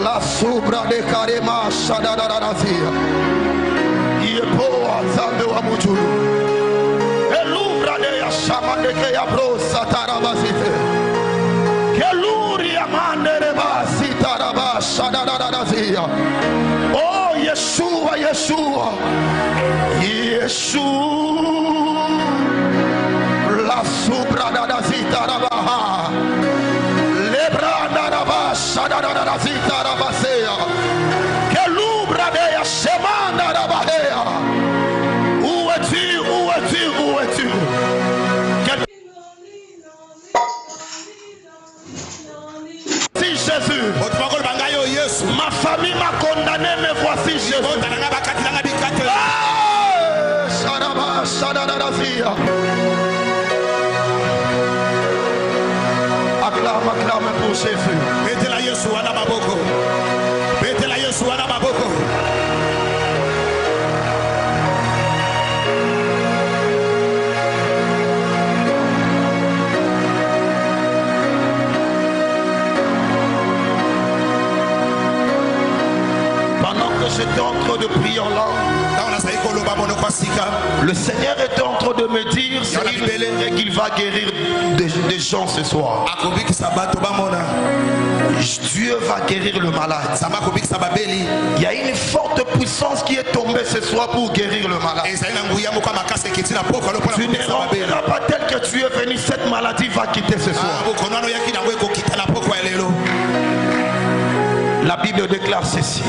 La subra de karema shadadadazia. Yepoa zambe wa mujulu. Elubra de yashamande ke yabro satarabazite. Keluri amande basi taraba shadadadazia. Oh Yeshua, Yeshua. Yeshua. La subra dadazita rabaha. Lebra dadaba shadadadazita rabasea. Kelubra de yashemanda rabahea. Où es-tu? Où es-tu? Où es-tu? Si Jésus, ma famille m'a condamné, mais voici Jésus. Acclame, acclame pour Jésus. Mettez-la Yeshua na maboko. Mettez-la Yeshua na maboko. Pendant que j'étais en train de prier en langue, le Seigneur est en train de me dire qu'il va guérir des gens ce soir. Dieu va guérir le malade. Il y a une forte puissance qui est tombée ce soir pour guérir le malade. Tu ne rentreras pas tel que tu es venu, cette maladie va quitter ce soir. La Bible déclare ceci.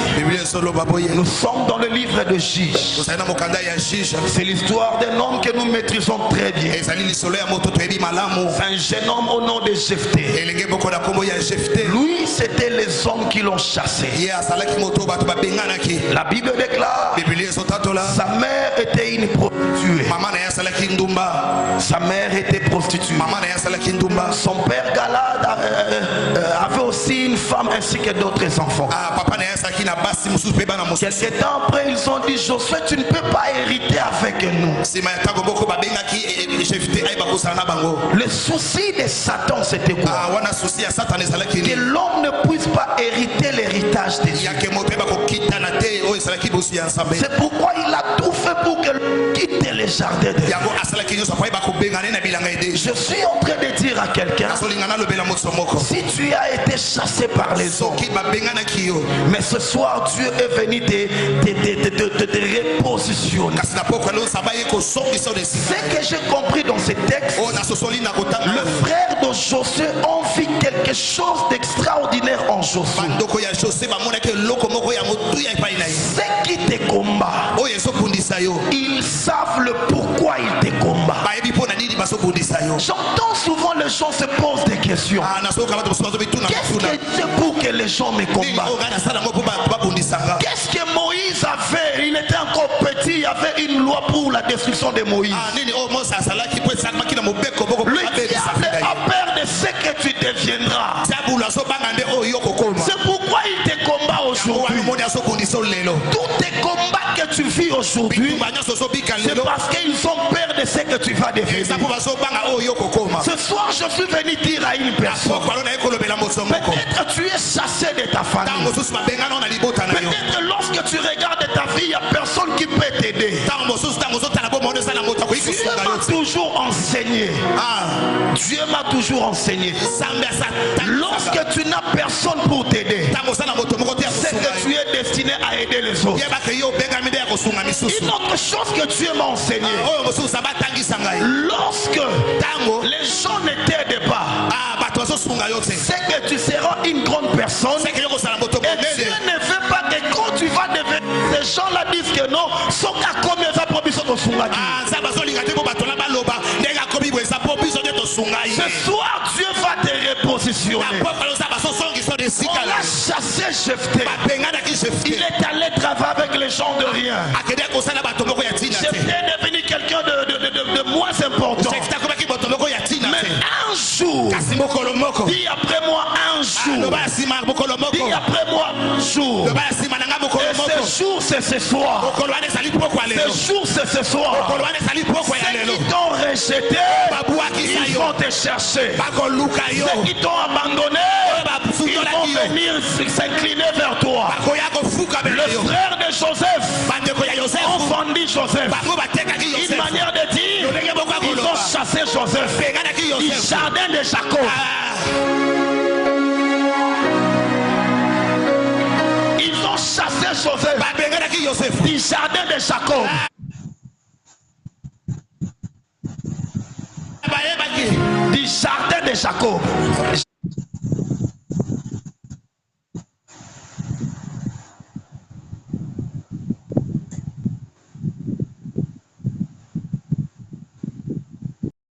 Nous sommes dans le livre de Juge. C'est l'histoire d'un homme que nous maîtrisons très bien. Un jeune homme au nom de Jephthé. Lui, c'était les hommes qui l'ont chassé. La Bible déclare sa mère était une prostituée. Sa mère était prostituée. Son père Galad avait aussi une femme ainsi que d'autres enfants. Quelques temps après, ils ont dit: Josué, tu ne peux pas hériter avec nous. Le souci de Satan, c'était quoi? Que l'homme ne puisse pas hériter l'héritage de Dieu. C'est pourquoi il a tout fait pour que quitte les jardins de Dieu. Je suis en train de dire à quelqu'un: si tu as été chassé par les hommes, mais ce soir Dieu est venu te repositionner. Ce que j'ai compris dans ce texte, le frère de Josué ont vu quelque chose d'extraordinaire en Josué. Ceux qui te combattent, ils savent le pourquoi ils te combattent. J'entends souvent les gens se posent des questions. Qu'est-ce que c'est pour que les gens me combattent? Qu'est-ce que Moïse avait? Il était encore petit, il y avait une loi pour la destruction de Moïse. Le diable a peur de ce que tu deviendras. C'est pourquoi il te combat aujourd'hui. Tous tes combats que tu vis aujourd'hui, c'est parce qu'ils ont peur de ce que tu vas devenir. Ce soir, je suis venu dire à une personne: peut-être tu es chassé de ta famille. Peut-être lorsque tu regardes ta vie, il n'y a personne qui peut t'aider. Dieu m'a toujours enseigné. Dieu m'a toujours enseigné. Lorsque tu n'as personne pour t'aider, c'est que tu es destiné à aider les autres. Une autre chose que Dieu m'a enseigné: lorsque les gens ne t'aident pas, c'est que tu seras une grande personne. Et Dieu ne veut pas que quand tu vas devenir, ces gens-là disent que non, ce soir Dieu va te repositionner. On a chassé Jephthé. Il est allé travailler avec les gens de rien. Jephthé est devenu quelqu'un de moins important. Mais un jour, dis après moi un jour, dis après moi un jour, Et ce jour, c'est ce soir. Ce jour, c'est ce soir. Ceux qui t'ont rejeté, ils vont te chercher. Ceux qui t'ont abandonné, ils vont venir s'incliner vers toi. Le frère de Joseph ont vendu Joseph. Une manière de dire, ils ont chassé Joseph du jardin de Jacob. Ils ont chassé Joseph du jardin de Jacob. Du jardin de Jacob.